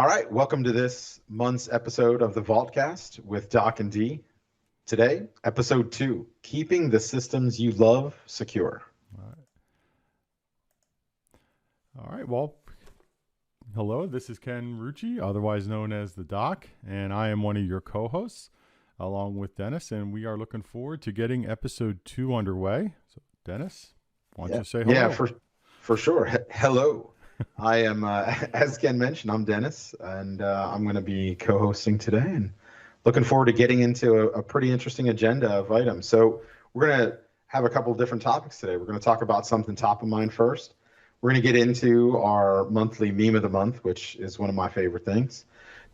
All right, welcome to this month's episode of the Vaultcast with Doc and D. Today, episode 2, keeping the systems you love secure. All right. All right. Well, hello. This is Ken Rucci, otherwise known as the Doc, and I am one of your co-hosts, along with Dennis, and we are looking forward to getting episode 2 underway. So, Dennis, why don't you say hello? Yeah, for sure. Hello. I am, as Ken mentioned, I'm Dennis, and I'm going to be co-hosting today, and looking forward to getting into a pretty interesting agenda of items. So we're going to have a couple of different topics today. We're going to talk about something top of mind first. We're going to get into our monthly meme of the month, which is one of my favorite things.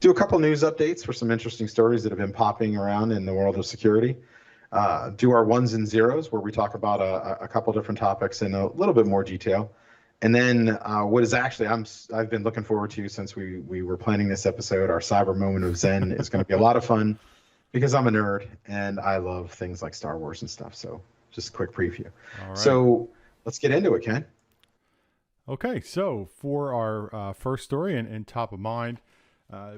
Do a couple news updates for some interesting stories that have been popping around in the world of security. Do our ones and zeros, where we talk about a couple different topics in a little bit more detail. And then what is actually I've been looking forward to since we were planning this episode, our cyber moment of Zen is going to be a lot of fun because I'm a nerd and I love things like Star Wars and stuff. So just a quick preview. All right. So let's get into it, Ken. Okay, so for our first story and top of mind,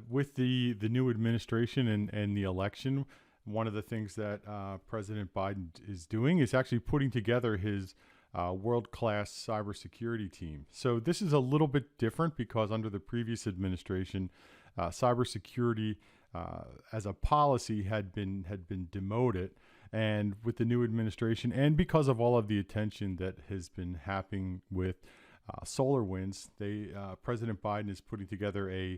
with the new administration and the election, one of the things that President Biden is doing is actually putting together his world-class cybersecurity team. So this is a little bit different because under the previous administration, cybersecurity as a policy had been demoted. And with the new administration, and because of all of the attention that has been happening with SolarWinds, President Biden is putting together a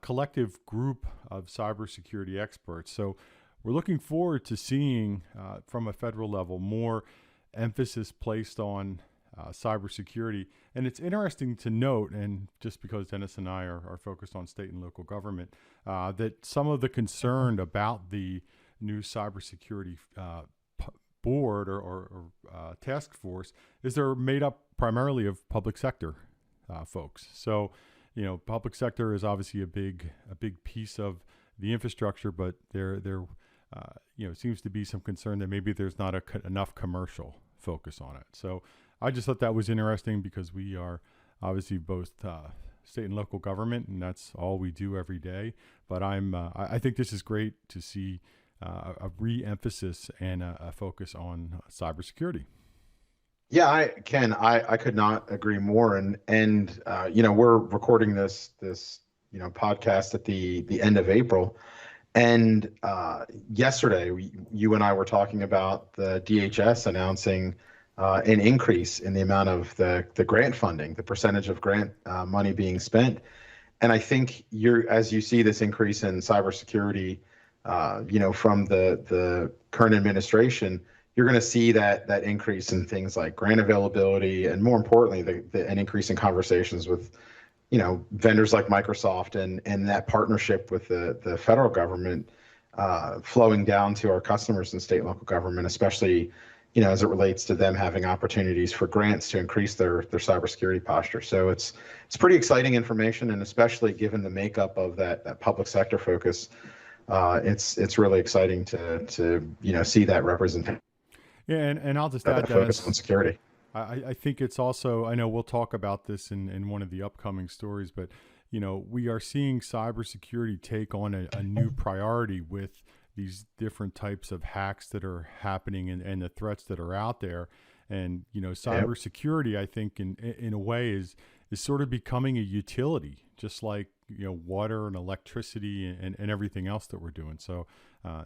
collective group of cybersecurity experts. So we're looking forward to seeing from a federal level more emphasis placed on cybersecurity. And it's interesting to note, and just because Dennis and I are focused on state and local government, that some of the concern about the new cybersecurity board or task force is they're made up primarily of public sector folks. So, public sector is obviously a big piece of the infrastructure, but there seems to be some concern that maybe there's not enough commercial focus on it. So I just thought that was interesting because we are obviously both state and local government, and that's all we do every day. But I think this is great to see a re-emphasis and a focus on cybersecurity. Yeah, I could not agree more. And we're recording this podcast at the end of April. And yesterday, you and I were talking about the DHS announcing an increase in the amount of the grant funding, the percentage of grant money being spent. And I think as you see this increase in cybersecurity, from the current administration, you're going to see that increase in things like grant availability, and more importantly, an increase in conversations with vendors like Microsoft and that partnership with the federal government flowing down to our customers in state and local government, especially, as it relates to them having opportunities for grants to increase their cybersecurity posture. So it's pretty exciting information, and especially given the makeup of that public sector focus, it's really exciting to see that representation. Yeah, and I'll just add, focus on security. I think it's also, I know we'll talk about this in one of the upcoming stories, but we are seeing cybersecurity take on a new priority with these different types of hacks that are happening and the threats that are out there. And cybersecurity, I think, in a way is sort of becoming a utility, just like water and electricity and everything else that we're doing. So I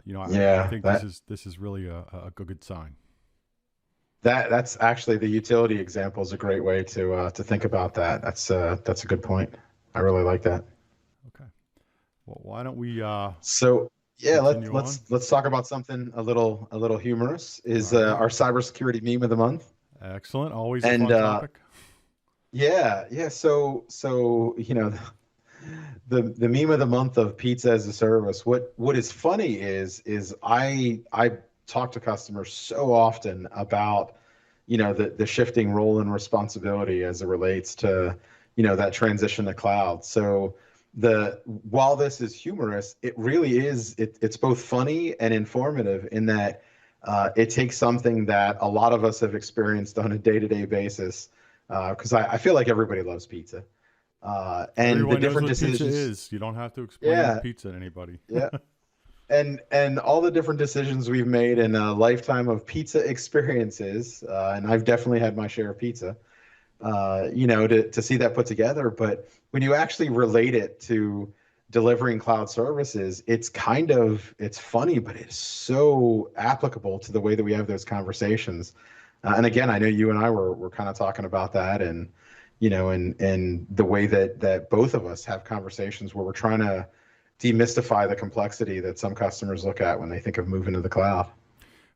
think this is really a good sign. That's actually, the utility example is a great way to think about that. That's a good point. I really like that. Okay. Well, why don't we let's talk about something a little humorous. Is our cybersecurity meme of the month. Excellent. Always a fun topic. Yeah. So the meme of the month of pizza as a service. What is funny is I talk to customers so often about the shifting role and responsibility as it relates to that transition to cloud. So while this is humorous, it really is it's both funny and informative in that it takes something that a lot of us have experienced on a day-to-day basis, because I feel like everybody loves pizza. And the Everyone knows different what pizza decisions. is. You don't have to explain Yeah, pizza to anybody. yeah. And all the different decisions we've made in a lifetime of pizza experiences, and I've definitely had my share of pizza, to see that put together. But when you actually relate it to delivering cloud services, it's funny, but it's so applicable to the way that we have those conversations. And again, I know you and I were kind of talking about that, and and the way that both of us have conversations where we're trying to demystify the complexity that some customers look at when they think of moving to the cloud.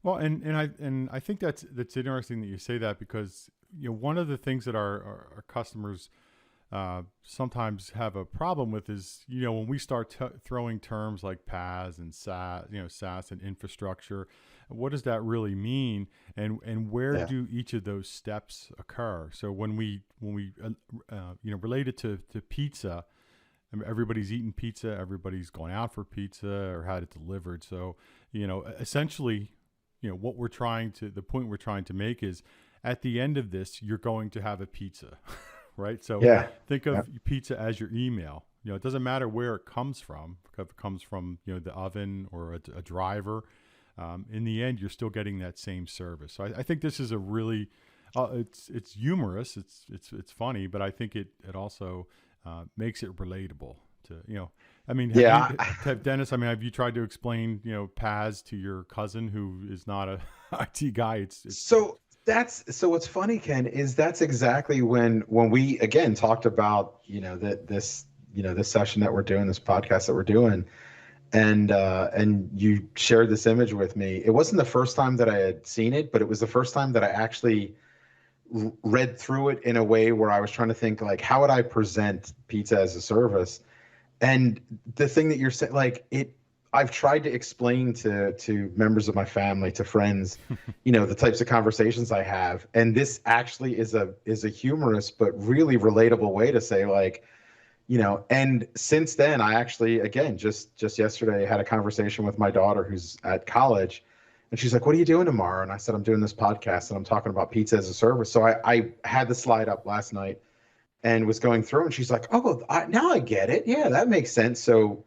Well, and I think that's interesting that you say that, because one of the things that our customers sometimes have a problem with is when we start throwing terms like PaaS and SaaS and infrastructure. What does that really mean, and where Yeah. do each of those steps occur? So when we relate it to pizza, I mean, everybody's eating pizza, everybody's going out for pizza or had it delivered. So essentially, what the point we're trying to make is, at the end of this, you're going to have a pizza. Right? So Yeah. think of Yeah. pizza as your email. It doesn't matter where it comes from. If it comes from the oven or a driver, in the end, you're still getting that same service. So I think this is a really it's humorous. It's funny, but I think it also makes it relatable to I mean, Yeah. Dennis? I mean, have you tried to explain PaaS to your cousin who is not a IT guy? It's So what's funny, Ken, is that's exactly when we again talked about that this session that we're doing, this podcast that we're doing, and you shared this image with me. It wasn't the first time that I had seen it, but it was the first time that I actually read through it in a way where I was trying to think, like, how would I present pizza as a service? And the thing that you're saying, like, I've tried to explain to members of my family, to friends, the types of conversations I have, and this actually is a humorous but really relatable way to say, like, and since then, I actually, again, just yesterday, had a conversation with my daughter who's at college, and she's like, "What are you doing tomorrow?" And I said, "I'm doing this podcast and I'm talking about pizza as a service." So I had the slide up last night and was going through, and she's like, "Oh, now I get it. Yeah, that makes sense." So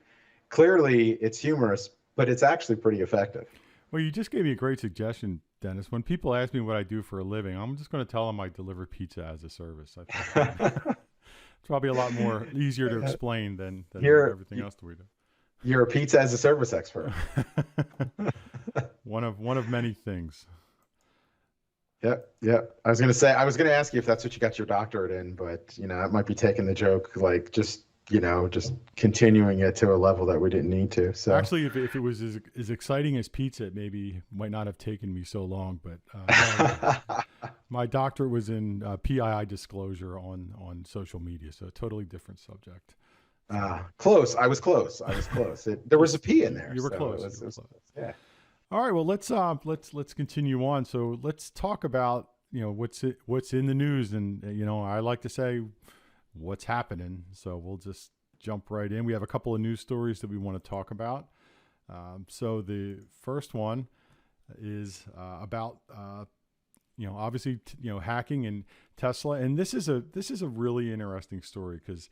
clearly it's humorous, but it's actually pretty effective. Well, you just gave me a great suggestion, Dennis. When people ask me what I do for a living, I'm just going to tell them I deliver pizza as a service. I think it's probably a lot more easier to explain than you're everything else that we do. you're a pizza as a service expert. One of many things. Yep, yep. I was gonna ask you if that's what you got your doctorate in, but it might be taking the joke, like, just continuing it to a level that we didn't need to. So Actually, if it was as exciting as pizza, it maybe might not have taken me so long. But my doctorate was in PII disclosure on social media, so a totally different subject. close. I was close. There was a P in there. You were So close. it was, yeah. All right, well let's continue on. So let's talk about what's in the news, and I like to say what's happening. So we'll just jump right in. We have a couple of news stories that we want to talk about. So the first one is about obviously hacking and Tesla, and this is a really interesting story because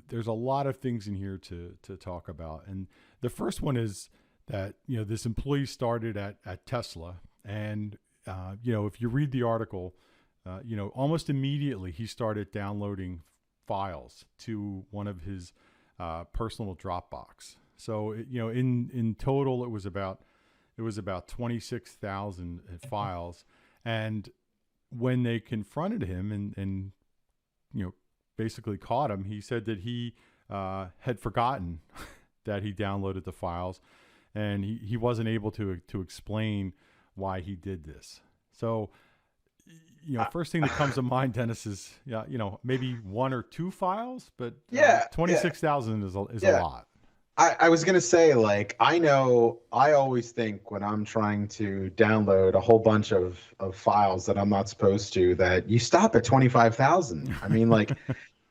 there's a lot of things in here to talk about, and the first one is that this employee started at Tesla, and if you read the article, almost immediately he started downloading files to one of his personal Dropbox. So in total it was about 26,000 files, and when they confronted him and basically caught him, he said that he had forgotten that he downloaded the files, and he wasn't able to explain why he did this. So, first thing that comes to mind, Dennis, is maybe one or two files, but Yeah, 26,000 is yeah. a lot. I was gonna say, like, I know I always think when I'm trying to download a whole bunch of files that I'm not supposed to, that you stop at 25,000. I mean, like,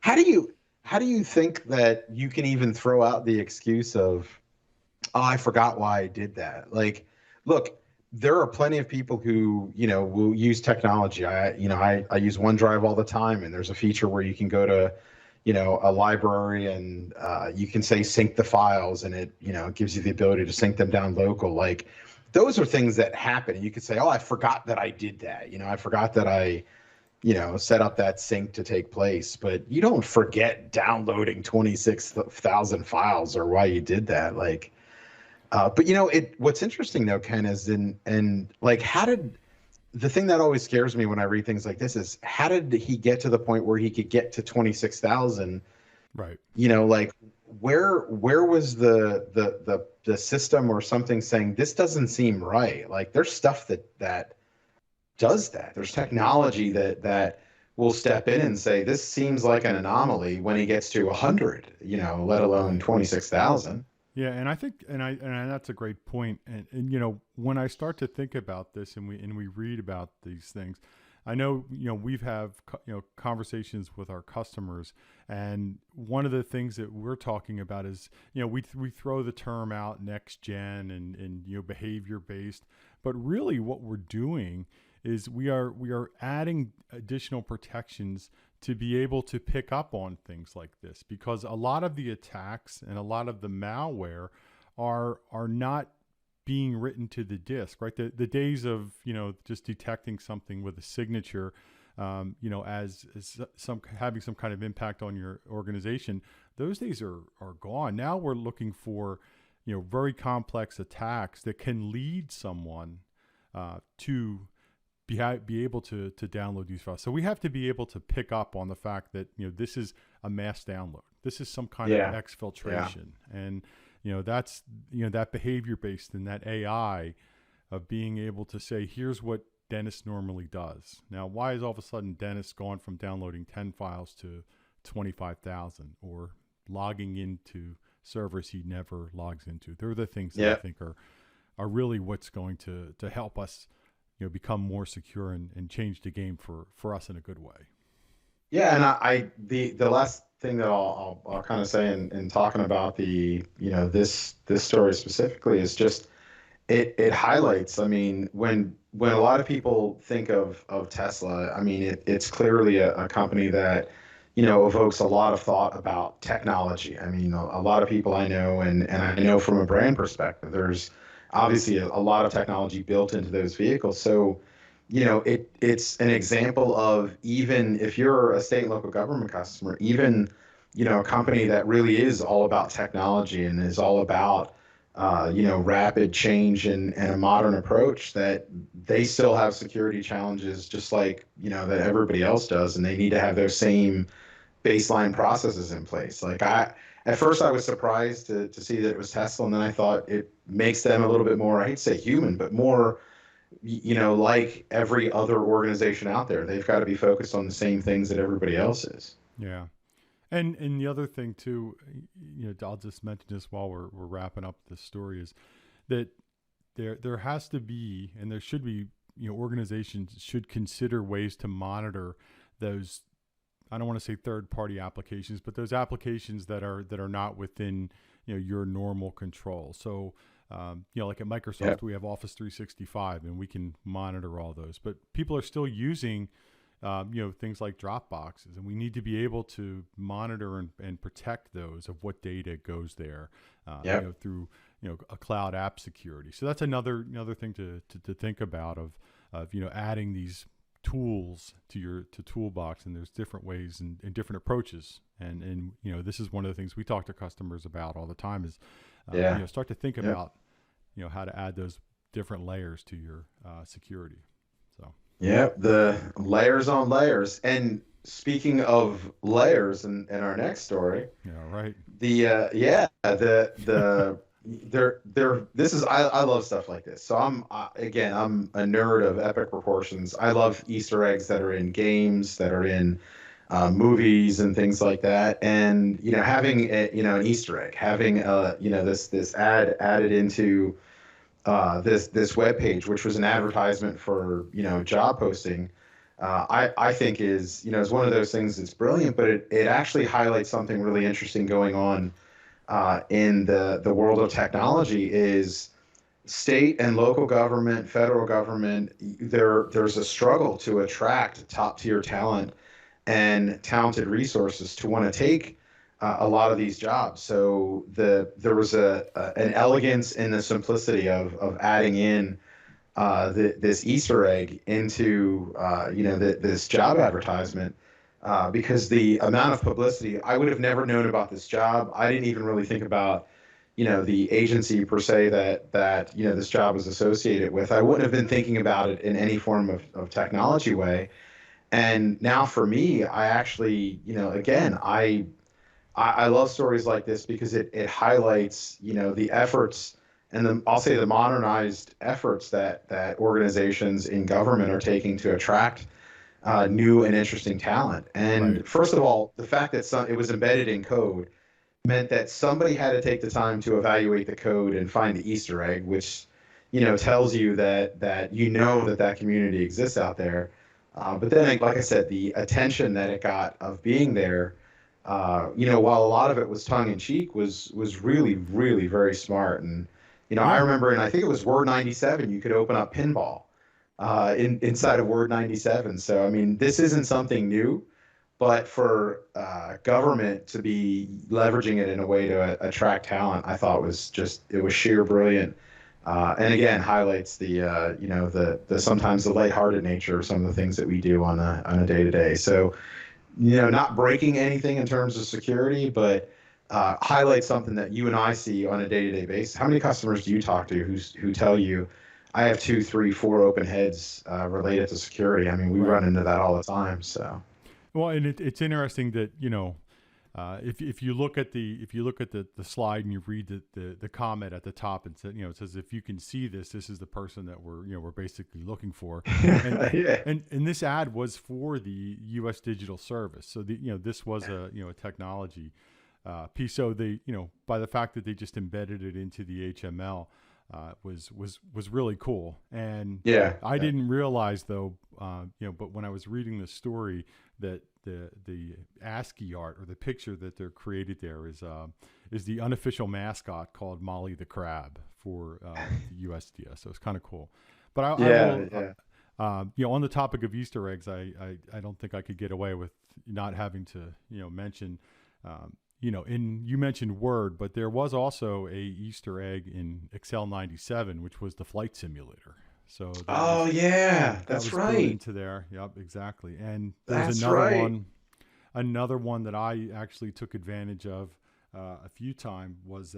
how do you think that you can even throw out the excuse of, oh, I forgot why I did that? Like, look, there are plenty of people who, will use technology. I use OneDrive all the time, and there's a feature where you can go to, a library, and you can say sync the files, and it gives you the ability to sync them down local. Like those are things that happen. You could say, oh, I forgot that I did that. I forgot that I set up that sync to take place. But you don't forget downloading 26,000 files or why you did that. Like, but what's interesting though, Ken, is and like, how did the thing that always scares me when I read things like this is how did he get to the point where he could get to 26,000? Right. Like where was the system or something saying this doesn't seem right? Like there's stuff that does that. There's technology that will step in and say this seems like an anomaly when he gets to 100, let alone Right. 26,000. Yeah, and I think, and that's a great point. And when I start to think about this, and we read about these things, I know we've conversations with our customers, and one of the things that we're talking about is we throw the term out next gen and behavior based, but really what we're doing is we are adding additional protections to be able to pick up on things like this, because a lot of the attacks and a lot of the malware are not being written to the disk, right? The days of just detecting something with a signature, as some having some kind of impact on your organization, those days are gone. Now we're looking for very complex attacks that can lead someone to be able to download these files. So we have to be able to pick up on the fact that this is a mass download. This is some kind of exfiltration, and that's that behavior based and that AI of being able to say, here's what Dennis normally does. Now, why is all of a sudden Dennis gone from downloading 10 files to 25,000 or logging into servers he never logs into? They're the things that I think are really what's going to help us become more secure and change the game for us in a good way. Yeah, and the last thing that I'll kind of say in talking about this story specifically is just it highlights. I mean, when a lot of people think of Tesla, I mean it's clearly a company that evokes a lot of thought about technology. I mean, a lot of people I know, and I know from a brand perspective, there's obviously a lot of technology built into those vehicles. So it's an example of, even if you're a state and local government customer, even a company that really is all about technology and is all about rapid change and a modern approach, that they still have security challenges just like that everybody else does, and they need to have those same baseline processes in place. Like at first I was surprised to see that it was Tesla, and then I thought it makes them a little bit more, I hate to say human, but more like every other organization out there. They've got to be focused on the same things that everybody else is. Yeah. And the other thing too, I'll just mention this while we're wrapping up this story, is that there has to be, and there should be, organizations should consider ways to monitor those, I don't want to say third party applications, but those applications that are not within your normal control. So like at Microsoft, we have Office 365, and we can monitor all those. But people are still using things like Dropboxes, and we need to be able to monitor and protect those of what data goes there through a cloud app security. So that's another thing to think about of adding these tools to toolbox, and there's different ways and different approaches, and this is one of the things we talk to customers about all the time is start to think about how to add those different layers to your security. So the layers on layers. And speaking of layers, in our next story, this is, I love stuff like this. So I'm a nerd of epic proportions. I love Easter eggs that are in games, that are in movies and things like that. And having an Easter egg, having this ad added into this web page, which was an advertisement for job posting, I think is one of those things that's brilliant, but it actually highlights something really interesting going on in the world of technology. Is state and local government, federal government, there's a struggle to attract top tier talent and talented resources to want to take a lot of these jobs. So there was an elegance in the simplicity of adding in this Easter egg into this job advertisement, because the amount of publicity, I would have never known about this job. I didn't even really think about the agency per se that this job was associated with. I wouldn't have been thinking about it in any form of technology way. And now for me, I actually, again, I love stories like this because it highlights, the efforts and I'll say the modernized efforts that organizations in government are taking to attract new and interesting talent. Right. And first of all, the fact that it was embedded in code meant that somebody had to take the time to evaluate the code and find the Easter egg, which tells you that that community exists out there. But then, like I said, the attention that it got of being there, while a lot of it was tongue in cheek, was really, really very smart. And I Yeah. remember, and I think it was Word 97, you could open up pinball inside of Word 97. So I mean, this isn't something new, but for government to be leveraging it in a way to attract talent, I thought it was sheer brilliant. And again, highlights the sometimes the lighthearted nature of some of the things that we do on a day to day. So not breaking anything in terms of security, but highlights something that you and I see on a day to day basis. How many customers do you talk to who tell you, I have 2, 3, 4 open heads related to security? I mean, we Right. run into that all the time. So. Well, and it's interesting that if you look at the slide and you read the comment at the top and said, it says, if you can see this is the person that we're basically looking for, and Yeah. and this ad was for the U.S. Digital Service, so this was a technology piece. So they by the fact that they just embedded it into the HTML was really cool. And Yeah. I didn't realize though, but when I was reading the story, that the ASCII art or the picture that they're created there is the unofficial mascot called Molly the Crab for the USDS. So it's kind of cool. But I Yeah. will, Yeah. on the topic of Easter eggs, I don't think I could get away with not having to mention. And you mentioned Word, but there was also a Easter egg in Excel 97, which was the flight simulator. So Oh yeah, that that's was built right. into there. Yep, exactly. And there was That's right. another one that I actually took advantage of a few times was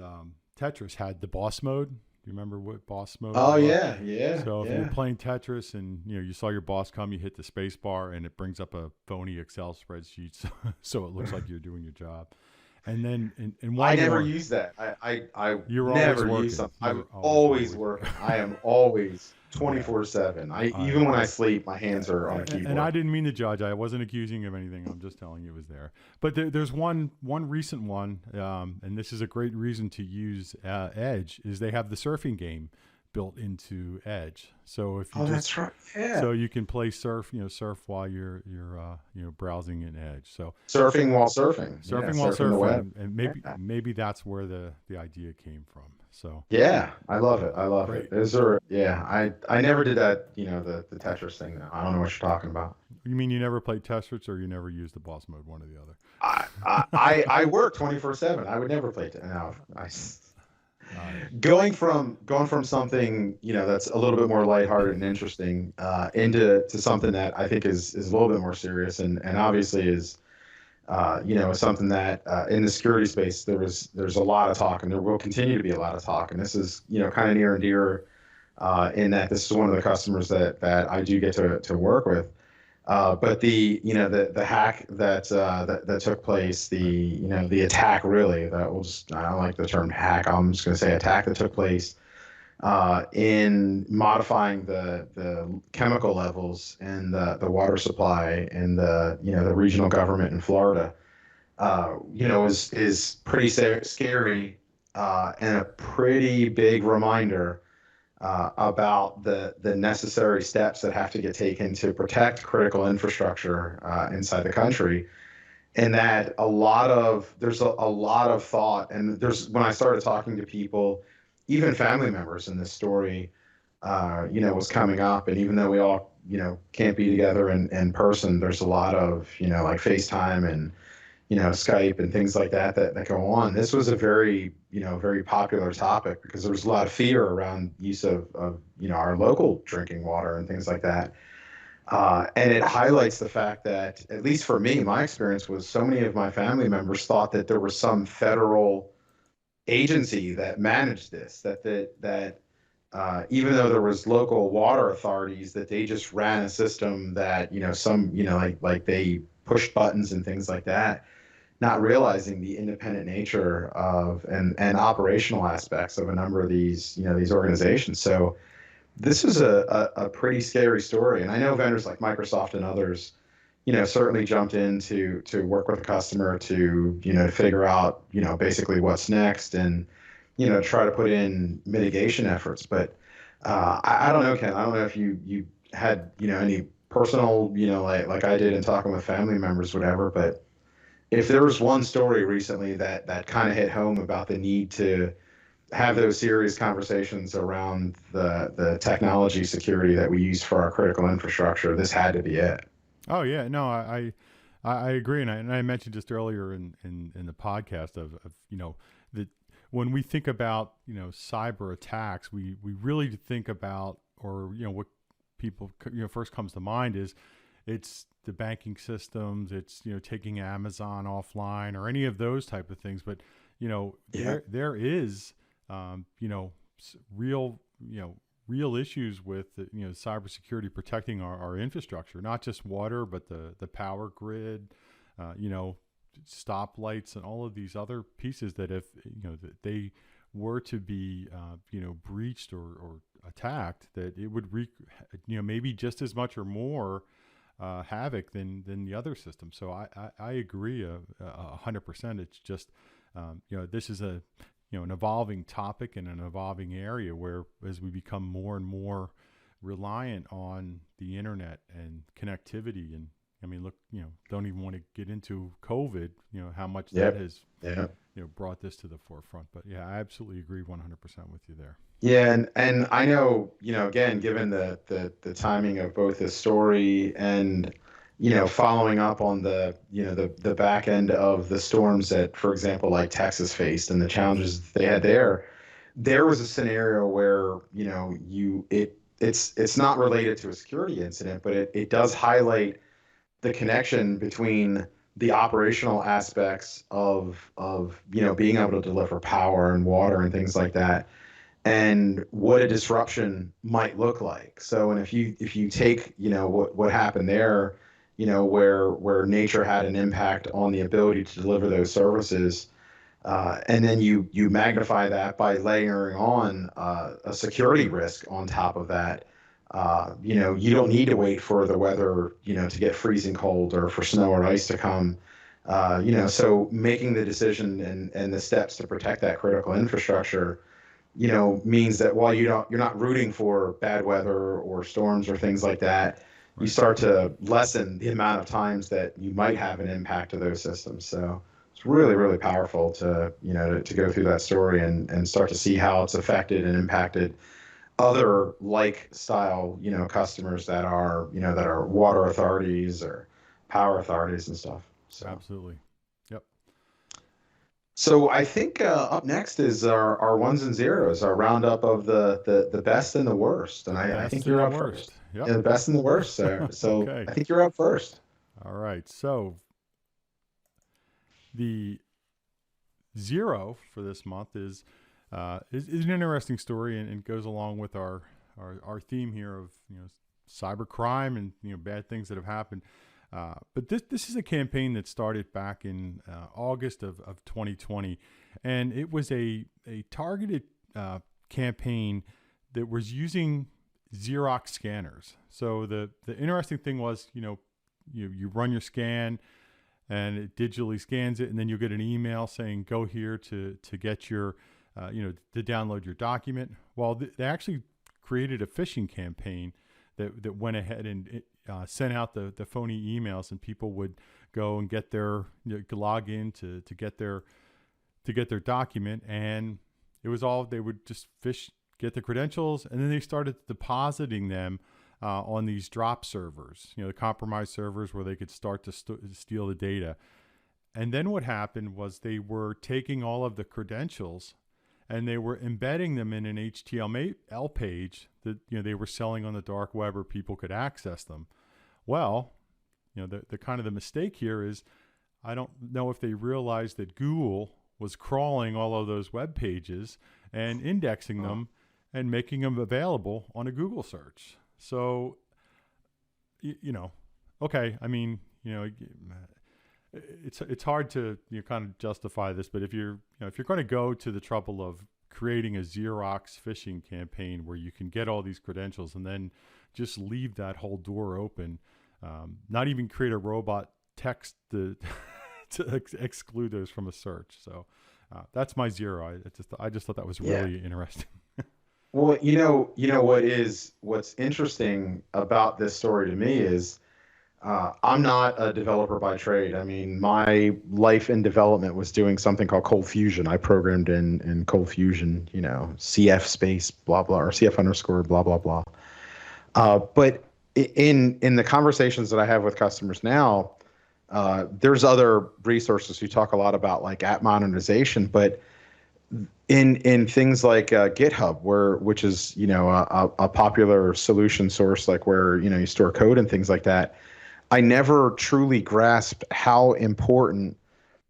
Tetris had the boss mode. Do you remember what boss mode Oh was? yeah, yeah, So if you're yeah. playing Tetris and you saw your boss come, you hit the space bar and it brings up a phony Excel spreadsheet, so it looks like you're doing your job. And then and I one never more, use that. I you were always never use working. something. You I'm were always always working. working. I am always Yeah. 24/7. I Even when I sleep, my hands are on a and I keyboard. didn't mean to judge. I wasn't accusing you of anything. I'm just telling you it was there. But there's one recent one, and this is a great reason to use Edge. Is they have the surfing game built into Edge. So if you Oh, just that's right. Yeah. so you can play surf while you're browsing in Edge. So Surfing while surfing. Yeah, surfing while surfing the web. surfing, and Yeah. maybe that's where the idea came from. So Yeah, I love it. I love it. great. Is there? Yeah, I never did that. The Tetris thing. Though. I don't know what you're talking about. You mean you never played Tetris or you never used the boss mode, one or the I work 24/7. I would never play. No, other? going from something that's a little bit more lighthearted and interesting into something that I think is a little bit more serious and obviously is something that in the security space there's a lot of talk and there will continue to be a lot of talk, and this is kind of near and dear in that this is one of the customers that I do get to work with. But the hack that took place, the attack really, that will just, I don't like the term hack, I'm just going to say attack that took place in modifying the chemical levels and the water supply in the regional government in Florida, is pretty scary, and a pretty big reminder about the necessary steps that have to get taken to protect critical infrastructure inside the country. And that there's a lot of thought, and when I started talking to people, even family members in this story, was coming up, and even though we all can't be together in person, there's a lot of, like FaceTime and, Skype and things like that go on. This was a very, very popular topic because there was a lot of fear around use of our local drinking water and things like that. And it highlights the fact that, at least for me, my experience was so many of my family members thought that there was some federal agency that managed this, that even though there was local water authorities, that they just ran a system that, like they pushed buttons and things like that, not realizing the independent nature of and operational aspects of a number of these organizations. So this is a pretty scary story. And I know vendors like Microsoft and others, certainly jumped in to work with the customer to, figure out, basically what's next and, try to put in mitigation efforts. But I don't know, Ken, I don't know if you had, any personal, like I did in talking with family members, whatever, but if there was one story recently that kind of hit home about the need to have those serious conversations around the technology security that we use for our critical infrastructure, this had to be it. Oh yeah, no, I agree, and I mentioned just earlier in the podcast of that when we think about cyber attacks, we really think about, or what people first comes to mind is it's the banking systems, it's taking Amazon offline or any of those type of things, but Yeah. there is real real issues with cybersecurity protecting our infrastructure, not just water, but the power grid, you know, stoplights, and all of these other pieces that if that they were to be breached or attacked, that it would wreak maybe just as much or more havoc than the other systems. So I agree 100%. It's just this is a an evolving topic and an evolving area where, as we become more and more reliant on the internet and connectivity, and I mean, look, don't even want to get into COVID, how much that Yep. has, Yeah. brought this to the forefront. But yeah, I absolutely agree 100% with you there. Yeah, and I know, again, given the timing of both the story and, following up on the back end of the storms that, for example, like Texas faced and the challenges they had there was a scenario where, it's not related to a security incident, but it does highlight the connection between the operational aspects of being able to deliver power and water and things like that, and what a disruption might look like. So, and if you take what happened there, where nature had an impact on the ability to deliver those services, and then you magnify that by layering on a security risk on top of that. You don't need to wait for the weather, to get freezing cold or for snow or ice to come. So making the decision and the steps to protect that critical infrastructure, means that while you're not rooting for bad weather or storms or things like that, you Right. start to lessen the amount of times that you might have an impact to those systems. So it's really, really powerful to, to go through that story and start to see how it's affected and impacted other like style, customers that are water authorities or power authorities and stuff. So. Absolutely. Yep. So I think up next is our ones and zeros, our roundup of the best and the worst. And The I best think and you're the up worst. first. Yep. Yeah, the best and the worst, sir. So Okay. I think you're up first. All right. So the zero for this month is an interesting story, and goes along with our theme here of cyber crime and bad things that have happened. But this is a campaign that started back in August of 2020, and it was a targeted campaign that was using Xerox scanners. So the interesting thing was, you run your scan, and it digitally scans it, and then you'll get an email saying go here to get your to download your document. Well, they actually created a phishing campaign that went ahead and sent out the phony emails, and people would go and get their log in to get their document, and it was all, they would just get the credentials, and then they started depositing them on these drop servers, the compromised servers where they could start to steal the data. And then what happened was they were taking all of the credentials and they were embedding them in an HTML page that they were selling on the dark web where people could access them. Well, the kind of the mistake here is, I don't know if they realized that Google was crawling all of those web pages and indexing them and making them available on a Google search. So, okay, I mean, it's hard to kind of justify this, but if you're going to go to the trouble of creating a Xerox phishing campaign where you can get all these credentials and then just leave that whole door open, not even create a robot text to exclude those from a search. So that's my zero. I just thought that was really interesting. Well, what's interesting about this story to me is, I'm not a developer by trade. I mean, my life in development was doing something called Cold Fusion. I programmed in Cold Fusion, CF space, blah, blah, or CF underscore, blah, blah, blah. But in the conversations that I have with customers now, there's other resources who talk a lot about like app monetization, but in things like GitHub, which is a popular solution source, like where you store code and things like that. I never truly grasped how important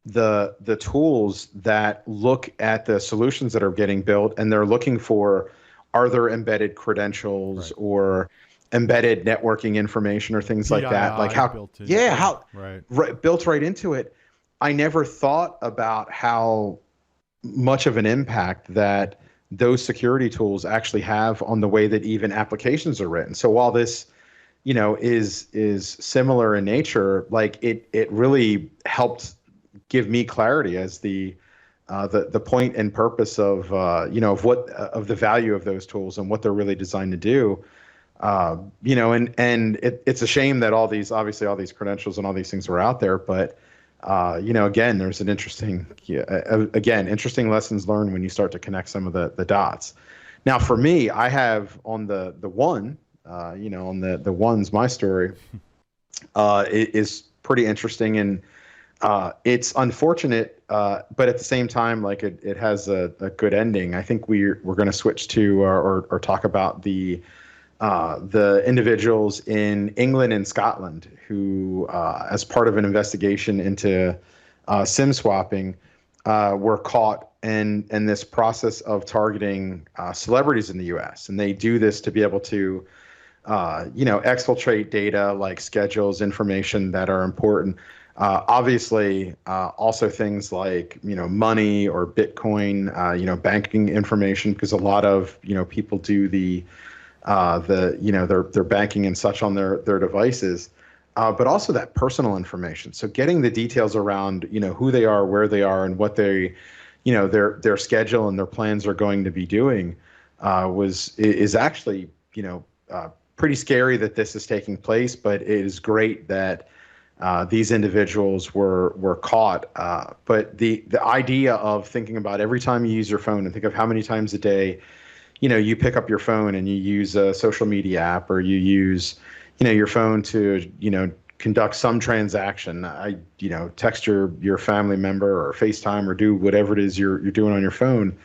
the tools that look at the solutions that are getting built, and they're looking for, are there embedded credentials or embedded networking information or things like that, like how built right into it. I never thought about how much of an impact that those security tools actually have on the way that even applications are written. So while this is similar in nature, like it really helped give me clarity as the point and purpose of of the value of those tools and what they're really designed to do. It's a shame that all these credentials and all these things were out there, but again, there's an interesting lessons learned when you start to connect some of the dots. Now, for me, I have on the one, on the ones, my story is pretty interesting, and it's unfortunate, but at the same time, like it has a good ending. I think we're going to switch to or talk about the individuals in England and Scotland who, as part of an investigation into SIM swapping, were caught in this process of targeting celebrities in the U.S. And they do this to be able to, exfiltrate data like schedules, information that are important. Obviously, also things like money or Bitcoin, banking information, because a lot of people do their banking and such on their devices, but also that personal information. So getting the details around who they are, where they are, and what they their schedule and their plans are going to be doing is actually pretty scary that this is taking place. But it is great that these individuals were caught. But the idea of thinking about every time you use your phone and think of how many times a day you pick up your phone and you use a social media app, or you use your phone to conduct some transaction. Text your family member or FaceTime or do whatever it is you're doing on your phone.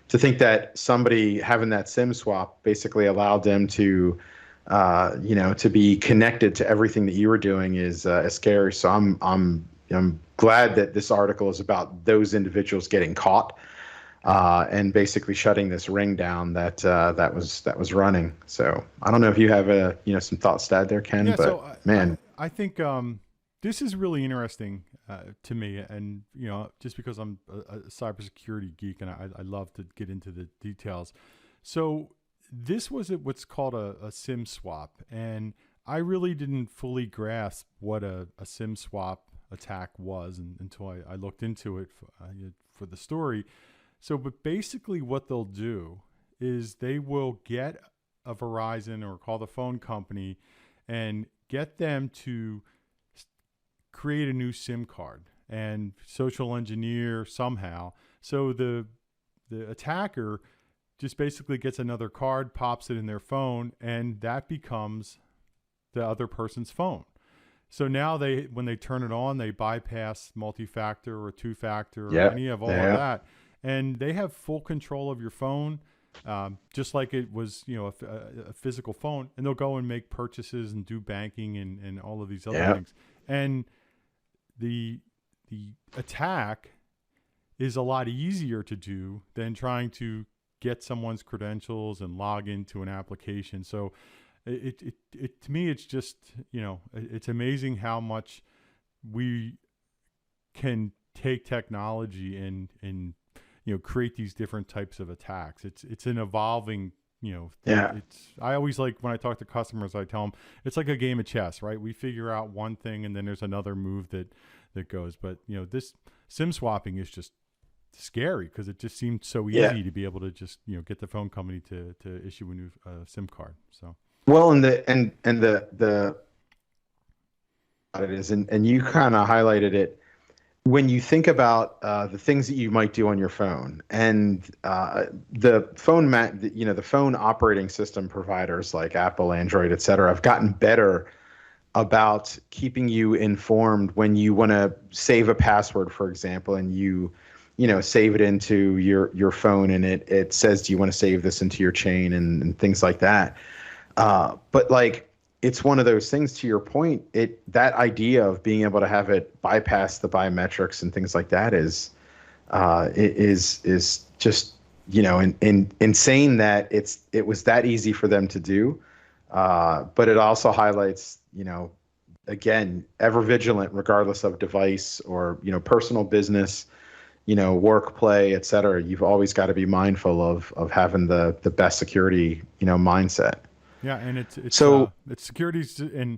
To think that somebody having that SIM swap basically allowed them to to be connected to everything that you were doing is scary. So I'm glad that this article is about those individuals getting caught and basically shutting this ring down that was running. So I don't know if you have some thoughts to add there, Ken. Yeah, but so man, I think this is really interesting to me, and just because I'm a cybersecurity geek and I love to get into the details. So this was what's called a SIM swap, and I really didn't fully grasp what a SIM swap attack was until I looked into it for the story. So, but basically what they'll do is they will get a Verizon or call the phone company and get them to create a new SIM card and social engineer somehow. So the attacker just basically gets another card, pops it in their phone, and that becomes the other person's phone. So now when they turn it on, they bypass multi-factor or two-factor or Yeah. any of all of Yeah. that, and they have full control of your phone, just like it was, a physical phone. And they'll go and make purchases and do banking and all of these other Yeah. things. And the attack is a lot easier to do than trying to get someone's credentials and log into an application. So it to me, it's just, it's amazing how much we can take technology and create these different types of attacks. It's an evolving, Yeah. I always, like, when I talk to customers, I tell them it's like a game of chess, right? We figure out one thing and then there's another move that goes. But this SIM swapping is just scary because it just seemed so Yeah. easy to be able to just get the phone company to issue a new SIM card. So Well, and the it is, and you kind of highlighted it when you think about the things that you might do on your phone, and the phone the phone operating system providers like Apple, Android, et cetera, have gotten better about keeping you informed when you want to save a password, for example, and save it into your phone, and it says, do you want to save this into your chain, and things like that. But like, it's one of those things, to your point, that idea of being able to have it bypass the biometrics and things like that is just, insane that it was that easy for them to do. But it also highlights, again, ever vigilant, regardless of device or, personal business, work, play, et cetera. You've always got to be mindful of having the best security, mindset. yeah, and it's So security's, and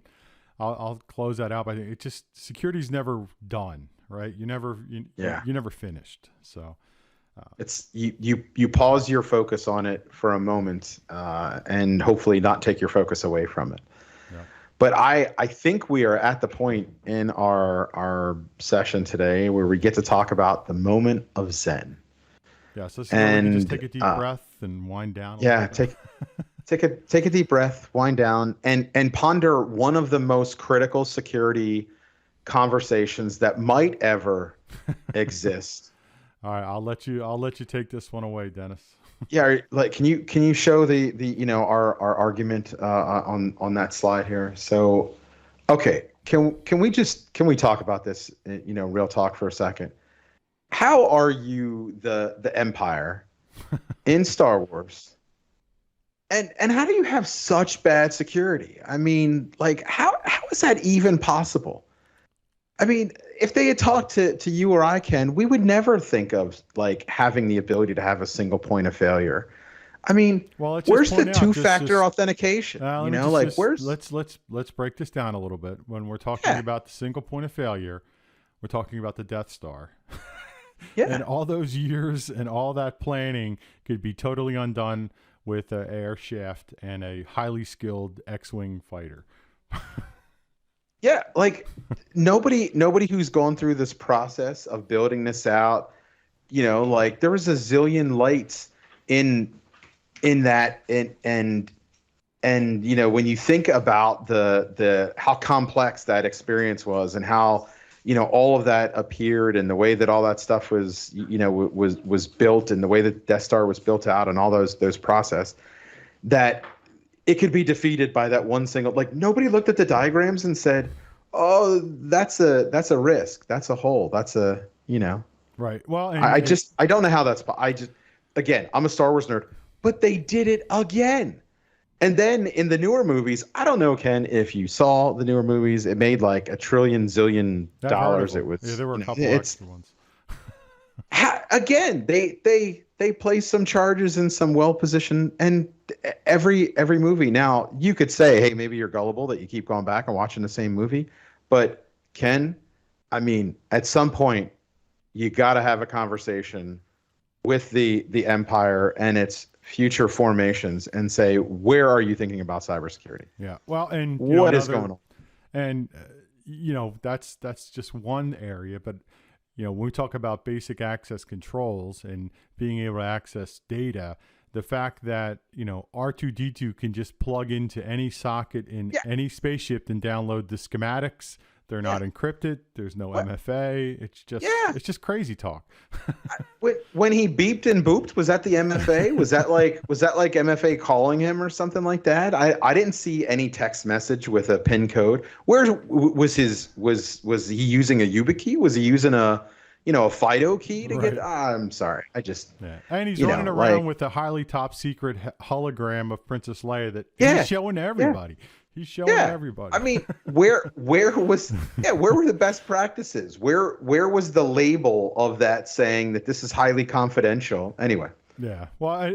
I'll close that out. But I think it just, security's never done, right? You yeah, never finished. So it's you pause your focus on it for a moment, and hopefully not take your focus away from it. yeah. But I think we are at the point in our session today where we get to talk about the moment of Zen. Yeah, so this is where we can just And take a deep breath and wind down a yeah, little bit. take a deep breath, wind down, and ponder one of the most critical security conversations that might ever exist. All right, I'll let you take this one away, Dennis. Yeah, like, can you show the our argument on that slide here? So, okay, can we talk about this, real talk for a second? How are you the Empire in Star Wars? And how do you have such bad security? I mean, like, how is that even possible? I mean, if they had talked to you or I, Ken, we would never think of like having the ability to have a single point of failure. I mean, Well, let's just where's the point out, two-factor authentication? let me Like, where's let's break this down a little bit. When we're talking yeah, about the single point of failure, we're talking about the Death Star. And yeah, all those years and all that planning could be totally undone with an air shaft and a highly skilled X-wing fighter. yeah. Like, nobody who's gone through this process of building this out, like, there was a zillion lights in that, and when you think about the how complex that experience was, and how all of that appeared, and the way that all that stuff was was built, and the way that Death Star was built out, and all those process, that it could be defeated by that one single, like, nobody looked at the diagrams and said, oh, that's a risk, that's a hole, that's a Right. Well, I don't know how again, I'm a Star Wars nerd, but they did it again. And then in the newer movies, I don't know, Ken, if you saw the newer movies, it made like $1 trillion zillion I've heard of dollars. them. It was, Yeah, there were a couple it's extra ones. again, they placed some charges in some well-positioned, and every movie. Now, you could say, hey, maybe you're gullible that you keep going back and watching the same movie, but Ken, I mean, at some point, you got to have a conversation with the Empire and its future formations and say, where are you thinking about cybersecurity? Yeah. Well, and What is going on? And that's just one area, but when we talk about basic access controls and being able to access data, the fact that, R2D2 can just plug into any socket in Yeah. any spaceship and download the schematics. They're not encrypted. There's no What? MFA. Yeah. It's just crazy talk. When he beeped and booped, was that the MFA? Was that like MFA calling him or something like that? I didn't see any text message with a PIN code. Where was he using a YubiKey? Was he using a FIDO key to Right. get? I'm sorry. Yeah. And he's running around with a highly top secret hologram of Princess Leia that he's showing to everybody. He's showing everybody. I mean, where were the best practices? Where was the label of that saying that this is highly confidential? Anyway. Yeah. Well,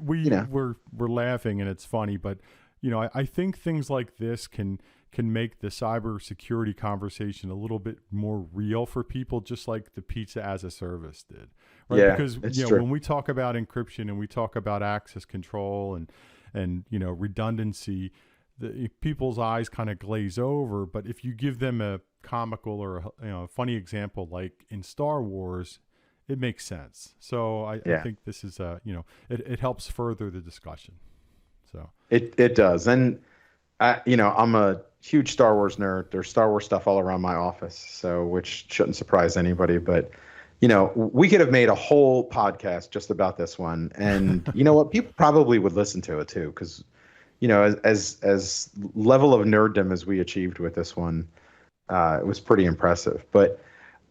we're laughing and it's funny, but I think things like this can make the cybersecurity conversation a little bit more real for people, just like the pizza as a service did. Right? Yeah, Because true. when we talk about encryption and we talk about access control and redundancy, people's eyes kind of glaze over. But if you give them a comical or a funny example, like in Star Wars, it makes sense. So I think this is it helps further the discussion. So it does, and I'm a huge Star Wars nerd. There's Star Wars stuff all around my office, so which shouldn't surprise anybody. But we could have made a whole podcast just about this one, and you know what? People probably would listen to it too, because as level of nerddom as we achieved with this one, it was pretty impressive. But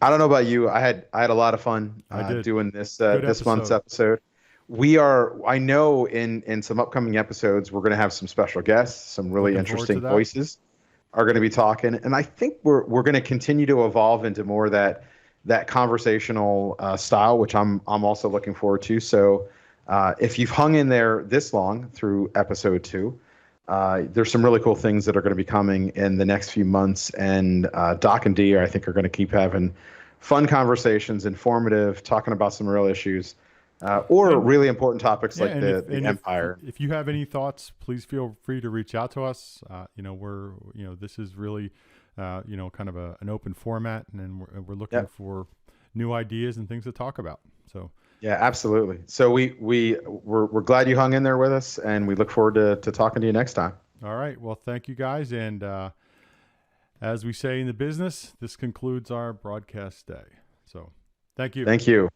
I don't know about you. I had a lot of fun doing this month's episode. I know in some upcoming episodes we're going to have some special guests, some really interesting voices are going to be talking, and I think we're going to continue to evolve into more of that conversational style, which I'm also looking forward to. So if you've hung in there this long through episode 2, there's some really cool things that are going to be coming in the next few months, and Doc and D, I think, are going to keep having fun conversations, informative, talking about some real issues. Or really important topics like the Empire. If you have any thoughts, please feel free to reach out to us. This is really, kind of an open format, and we're looking for new ideas and things to talk about. So yeah, absolutely. So we're glad you hung in there with us, and we look forward to talking to you next time. All right. Well, thank you guys, and as we say in the business, this concludes our broadcast day. So thank you. Thank you.